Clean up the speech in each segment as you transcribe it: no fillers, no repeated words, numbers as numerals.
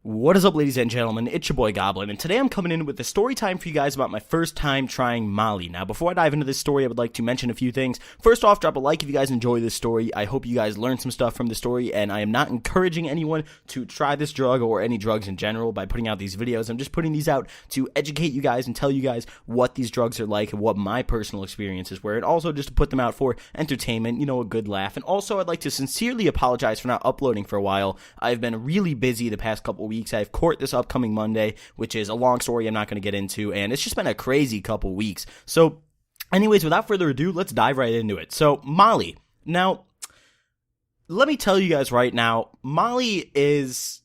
What is up, ladies and gentlemen? It's your boy Goblin, and today I'm coming in with a story time for you guys about my first time trying Molly. Now, before I dive into this story, I would like to mention a few things. First off, drop a like if you guys enjoy this story. I hope you guys learned some stuff from the story, and I am not encouraging anyone to try this drug or any drugs in general by putting out these videos. I'm just putting these out to educate you guys and tell you guys what these drugs are like and what my personal experiences were, and also just to put them out for entertainment, a good laugh. And also, I'd like to sincerely apologize for not uploading for a while. I've been really busy the past couple weeks. I have court this upcoming Monday, which is a long story I'm not going to get into, and it's just been a crazy couple weeks. So, anyways, without further ado, let's dive right into it. So, Molly. Now, let me tell you guys right now, Molly is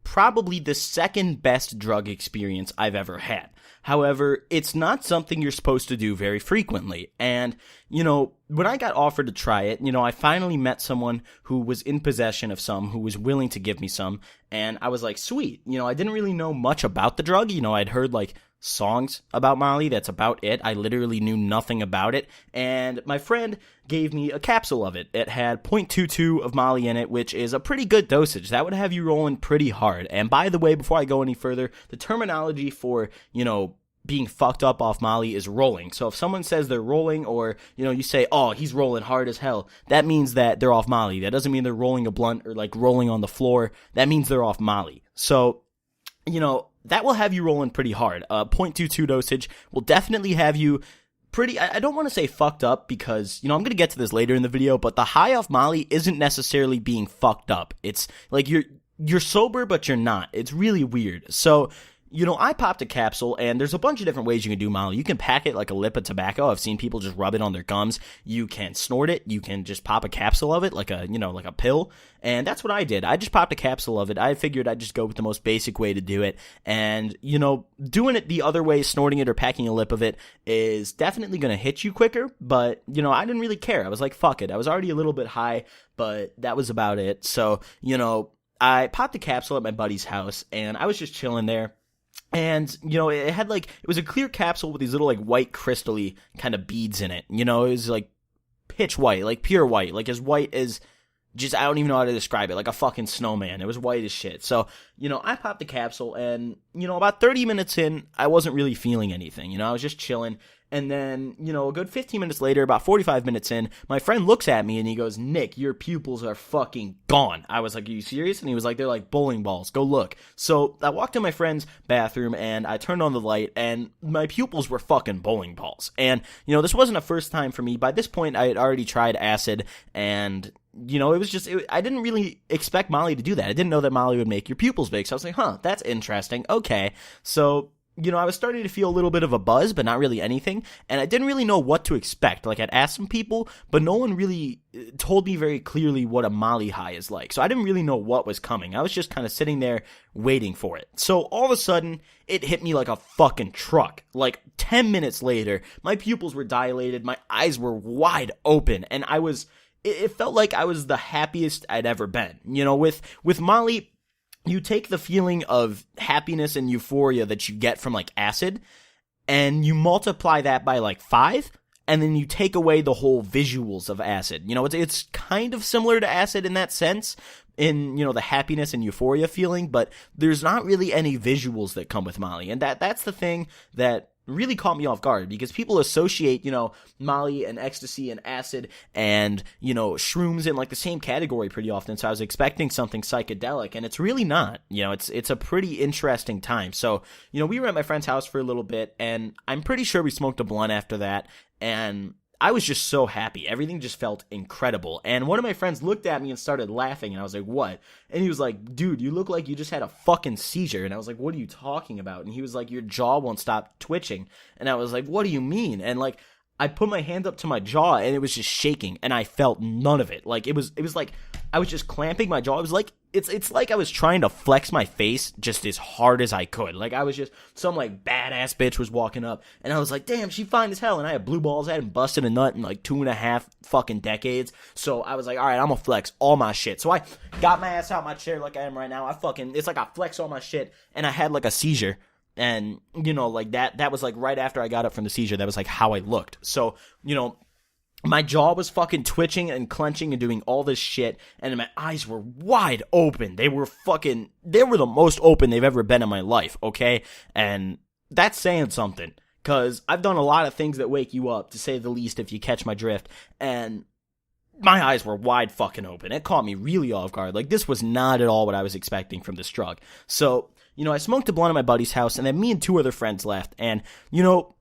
probably the second best drug experience I've ever had. However, it's not something you're supposed to do very frequently. And, when I got offered to try it, I finally met someone who was in possession of some, who was willing to give me some. And I was like, sweet. I didn't really know much about the drug. I'd heard songs about Molly. That's about it. I literally knew nothing about it. And my friend gave me a capsule of it. It had 0.22 of Molly in it, which is a pretty good dosage. That would have you rolling pretty hard. And by the way, before I go any further, the terminology for, being fucked up off Molly is rolling. So if someone says they're rolling, or, you say, oh, he's rolling hard as hell, that means that they're off Molly. That doesn't mean they're rolling a blunt or rolling on the floor. That means they're off Molly. So, that will have you rolling pretty hard. 0.22 dosage will definitely have you pretty, I don't want to say fucked up because, I'm going to get to this later in the video, but the high off Molly isn't necessarily being fucked up. It's like you're sober, but you're not. It's really weird. So, I popped a capsule, and there's a bunch of different ways you can do Molly. You can pack it like a lip of tobacco. I've seen people just rub it on their gums. You can snort it. You can just pop a capsule of it, like a pill. And that's what I did. I just popped a capsule of it. I figured I'd just go with the most basic way to do it. And, doing it the other way, snorting it or packing a lip of it, is definitely going to hit you quicker. But, I didn't really care. I was like, fuck it. I was already a little bit high, but that was about it. So, I popped the capsule at my buddy's house, and I was just chilling there. And, it had it was a clear capsule with these little white crystally kind of beads in it. It was pitch white, pure white, as white as just, I don't even know how to describe it, like a fucking snowman. It was white as shit. So, I popped the capsule, and, about 30 minutes in, I wasn't really feeling anything. I was just chilling. And then, a good 15 minutes later, about 45 minutes in, my friend looks at me and he goes, Nick, your pupils are fucking gone. I was like, are you serious? And he was like, they're like bowling balls. Go look. So I walked to my friend's bathroom and I turned on the light and my pupils were fucking bowling balls. And, this wasn't a first time for me. By this point, I had already tried acid, and it was just, I didn't really expect Molly to do that. I didn't know that Molly would make your pupils big. So I was like, that's interesting. Okay. So, I was starting to feel a little bit of a buzz, but not really anything, and I didn't really know what to expect. I'd asked some people, but no one really told me very clearly what a Molly high is like, so I didn't really know what was coming. I was just kind of sitting there waiting for it. So all of a sudden, it hit me like a fucking truck. 10 minutes later, my pupils were dilated, my eyes were wide open, and it felt like I was the happiest I'd ever been. With Molly, you take the feeling of happiness and euphoria that you get from acid, and you multiply that by 5, and then you take away the whole visuals of acid. It's kind of similar to acid in that sense, in the happiness and euphoria feeling, but there's not really any visuals that come with Molly, and that's the thing that really caught me off guard, because people associate, Molly and ecstasy and acid and, shrooms in the same category pretty often. So I was expecting something psychedelic, and it's really not. It's a pretty interesting time. So, we were at my friend's house for a little bit, and I'm pretty sure we smoked a blunt after that, and I was just so happy. Everything just felt incredible. And one of my friends looked at me and started laughing, and I was like, what? And he was like, dude, you look like you just had a fucking seizure. And I was like, what are you talking about? And he was like, your jaw won't stop twitching. And I was like, what do you mean? And I put my hand up to my jaw, and it was just shaking, and I felt none of it. It was like I was just clamping my jaw. It was like it's like I was trying to flex my face just as hard as I could. I was just, some badass bitch was walking up, and I was like, damn, she fine as hell. And I had blue balls. I hadn't busted a nut in 2.5 fucking decades. So I was like, all right, I'm gonna flex all my shit. So I got my ass out my chair like I am right now. It's like I flex all my shit, and I had a seizure. And, that was right after I got up from the seizure. That was how I looked. So, my jaw was fucking twitching and clenching and doing all this shit, and my eyes were wide open. They were the most open they've ever been in my life, okay? And that's saying something, because I've done a lot of things that wake you up, to say the least, if you catch my drift, and my eyes were wide fucking open. It caught me really off guard. Like, this was not at all what I was expecting from this drug. So, I smoked a blunt at my buddy's house, and then me and 2 other friends left, and,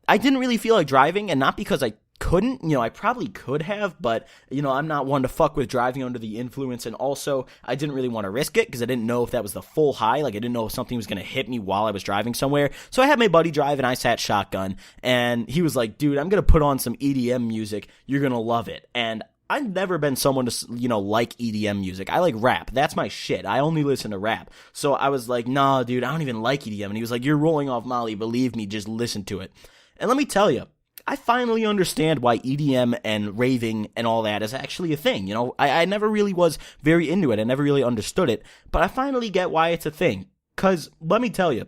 I didn't really feel like driving, and not because I couldn't, I probably could have, but, I'm not one to fuck with driving under the influence, and also, I didn't really want to risk it, because I didn't know if that was the full high, like, I didn't know if something was going to hit me while I was driving somewhere, so I had my buddy drive, and I sat shotgun, and he was like, dude, I'm going to put on some EDM music, you're going to love it, and I've never been someone to, like EDM music. I like rap. That's my shit. I only listen to rap. So I was like, nah, dude, I don't even like EDM, and he was like, you're rolling off Molly, believe me, just listen to it, and let me tell you, I finally understand why EDM and raving and all that is actually a thing. I never really was very into it. I never really understood it. But I finally get why it's a thing. Because, let me tell you,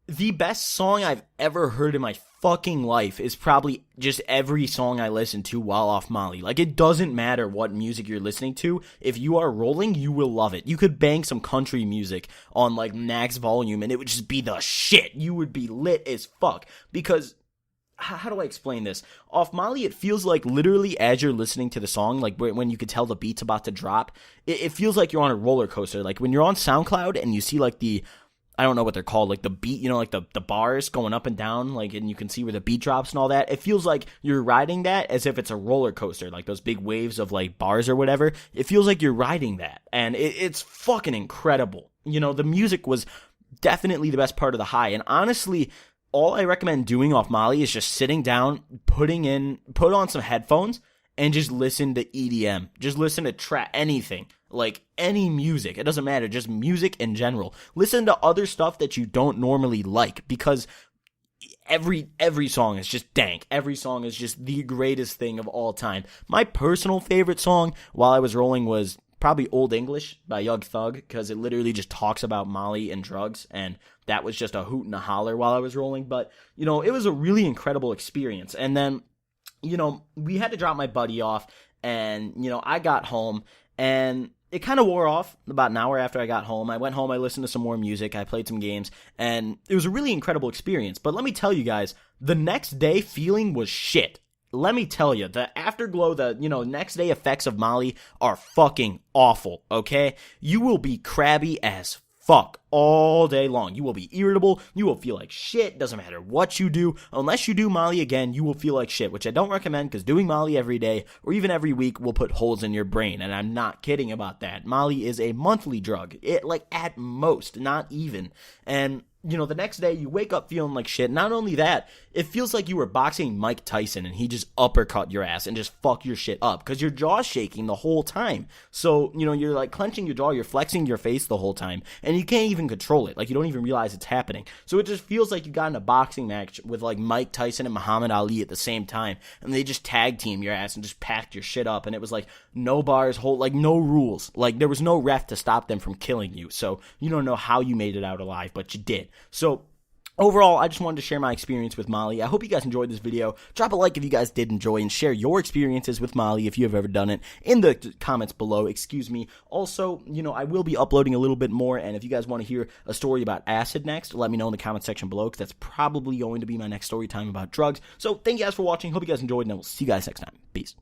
the best song I've ever heard in my fucking life is probably just every song I listen to while off Molly. Like, it doesn't matter what music you're listening to. If you are rolling, you will love it. You could bang some country music on, like, max volume, and it would just be the shit. You would be lit as fuck. Because, how do I explain this? Off Molly, it feels like literally as you're listening to the song, like when you could tell the beat's about to drop, it feels like you're on a roller coaster. Like when you're on SoundCloud and you see like I don't know what they're called, like the beat, like the bars going up and down, like, and you can see where the beat drops and all that. It feels like you're riding that as if it's a roller coaster, like those big waves of like bars or whatever. It feels like you're riding that, and it's fucking incredible. The music was definitely the best part of the high, and honestly, all I recommend doing off Molly is just sitting down, put on some headphones, and just listen to EDM. Just listen to anything, like any music. It doesn't matter, just music in general. Listen to other stuff that you don't normally like, because every song is just dank. Every song is just the greatest thing of all time. My personal favorite song while I was rolling was probably Old English by Young Thug, because it literally just talks about Molly and drugs, and that was just a hoot and a holler while I was rolling. But, it was a really incredible experience. And then, we had to drop my buddy off, and, I got home, and it kind of wore off about an hour after I got home. I went home, I listened to some more music, I played some games, and it was a really incredible experience. But let me tell you guys, the next day feeling was shit. Let me tell you, the afterglow, the, next day effects of Molly are fucking awful, okay? You will be crabby as fuck all day long. You will be irritable. You will feel like shit. Doesn't matter what you do. Unless you do Molly again, you will feel like shit, which I don't recommend, because doing Molly every day or even every week will put holes in your brain, and I'm not kidding about that. Molly is a monthly drug. Like, at most, not even. And the next day you wake up feeling like shit. Not only that, it feels like you were boxing Mike Tyson and he just uppercut your ass and just fuck your shit up, because your jaw's shaking the whole time. So, you're like clenching your jaw, you're flexing your face the whole time, and you can't even control it. Like, you don't even realize it's happening. So it just feels like you got in a boxing match with like Mike Tyson and Muhammad Ali at the same time, and they just tag team your ass and just packed your shit up, and it was like no bars, like no rules. Like, there was no ref to stop them from killing you. So you don't know how you made it out alive, but you did. So overall, I just wanted to share my experience with Molly. I hope you guys enjoyed this video. Drop a like if you guys did enjoy, and share your experiences with Molly if you have ever done it in the comments below. Excuse me. Also, I will be uploading a little bit more, and if you guys want to hear a story about acid next, let me know in the comment section below, because that's probably going to be my next story time about drugs. So thank you guys for watching. Hope you guys enjoyed, and I will see you guys next time. Peace.